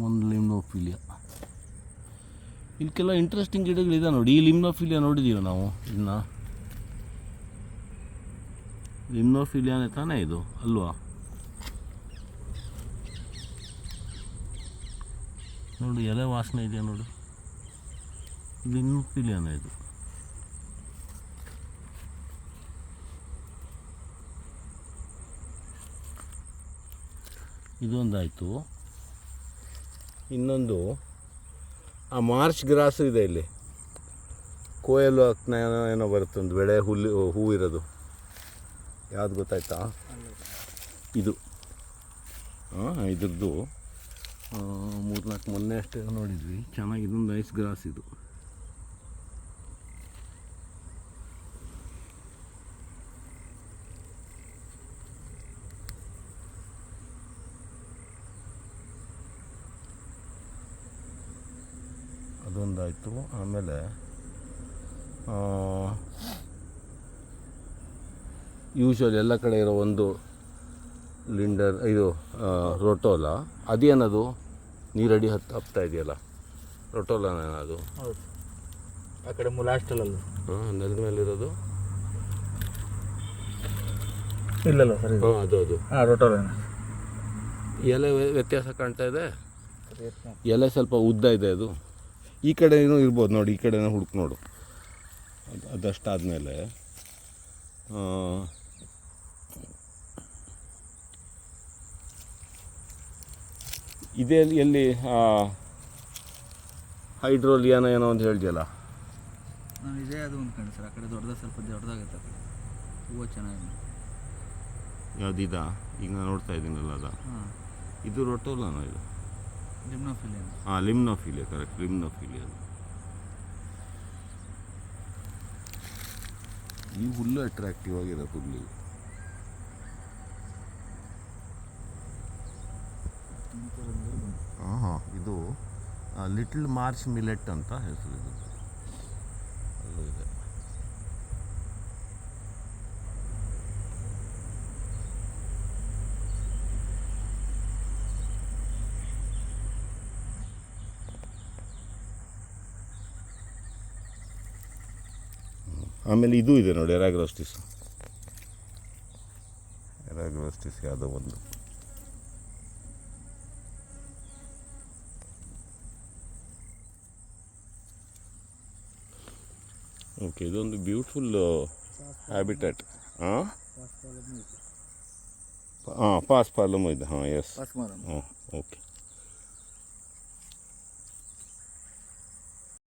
ಒಂದು ಲಿಮ್ನೋಫಿಲಿಯಾ. ಇದಕ್ಕೆಲ್ಲ ಇಂಟ್ರೆಸ್ಟಿಂಗ್ ಗಿಡಗಳಿದೆ ನೋಡಿ. ಈ ಲಿಮ್ನೋಫಿಲಿಯಾ ನೋಡಿದ್ದೀವಿ ನಾವು. ಇದನ್ನ ಲಿಮ್ನೋಫಿಲಿಯಾನೇ ತಾನೇ ಇದು ಅಲ್ವಾ? ನೋಡಿ ಎಲೆ ವಾಸನೆ ಇದೆಯಾ ನೋಡಿ. ಲಿಮ್ನೋಫಿಲಿಯಾನೇ ಇದು. ಇದೊಂದಾಯಿತು. ಇನ್ನೊಂದು ಆ ಮಾರ್ಚ್ ಗ್ರಾಸು ಇದೆ ಇಲ್ಲಿ. ಕೋಯಲು ಏನೋ ಬರುತ್ತೆ, ಒಂದು ಬೆಳೆ ಹೂ ಇರೋದು. ಯಾವ್ದು ಗೊತ್ತಾಯ್ತಾ? ಇದು ಇದ್ರದ್ದು 3-4 ಮೊನ್ನೆ ಅಷ್ಟೇ ನೋಡಿದ್ವಿ. ಚೆನ್ನಾಗಿ ಇದೊಂದು ನೈಸ್ ಗ್ರಾಸ್ ಇದು. ಅದೊಂದಾಯಿತು. ಆಮೇಲೆ ಯೂಶ್ವಲಿ ಎಲ್ಲ ಕಡೆ ಇರೋ ಒಂದು ಲಿಂಡರ್, ಇದು ರೋಟೋಲಾ. ಅದೇನದು ನೀರಡಿ ಹಪ್ತಾ ಇದೆಯಲ್ಲ, ರೋಟೋಲಾನೇನದು? ಹೌದು, ಆ ಕಡೆ ಲಾಸ್ಟಲ್ಲಲ್ಲ. ನೆಲದ ಮೇಲಿರೋದು ಇಲ್ಲಲ್ಲ ಸರ್. ಅದು ರೋಟೋಲಾನ. ಎಲೆ ವ್ಯತ್ಯಾಸ ಕಾಣ್ತಾ ಇದೆ. ಎಲೆ ಸ್ವಲ್ಪ ಉದ್ದ ಇದೆ. ಅದು ಈ ಕಡೆನೂ ಇರ್ಬೋದು ನೋಡಿ. ಈ ಕಡೆನೂ ಹುಡುಕ್ ನೋಡು. ಅದಷ್ಟಾದಮೇಲೆ ಇದೇ ಎಲ್ಲಿ ಹೈಡ್ರೋಲಿಯಾನ ಏನೋ ಅಂತ ಹೇಳ್ತೀಯಲ್ಲ. ನಾನು ಇದೇ ಅದು ಒಂದು ಕಣೆ ಸರ್. ಆ ಕಡೆ ಸ್ವಲ್ಪ ದೊಡ್ಡದಾಗುತ್ತೆ. ಆ ಕಡೆ ಹೂವು ಚೆನ್ನಾಗಿ. ಯಾವುದಿದಾ? ಈಗ ನಾನು ನೋಡ್ತಾ ಇದ್ದೀನಲ್ಲ ಅದ. ಇದು ರೋಟೋಲಾನ? ಇದು ಲಿಮ್ನೋಫಿಲಿಯಾ. ಲಿಮ್ನೋಫಿಲಿಯಾ, ಕರೆಕ್ಟ್, ಲಿಮ್ನೋಫಿಲಿಯಾ. ಈ ಹುಲ್ಲು ಅಟ್ರಾಕ್ಟಿವ್ ಆಗಿರೋ ಹುಲ್ಲು. ಇದು ಲಿಟಲ್ ಮಾರ್ಚ್ ಮಿಲೆಟ್ ಅಂತ ಹೆಸರು. ಇದು ಅಲ್ಲೂ ಇದೆ. ಆಮೇಲೆ ಇದು ಇದೆ ನೋಡಿ, ಎರಾಗ್ರೋಸ್ಟಿಸ್ ಯಾವುದೋ ಒಂದು. ಓಕೆ, ಇದೊಂದು ಬ್ಯೂಟಿಫುಲ್ ಹ್ಯಾಬಿಟ್ಯಾಟ್. ಪಾಸ್ಪಾಲಮ್ ಇದೆ. ಎಸ್. ಓಕೆ.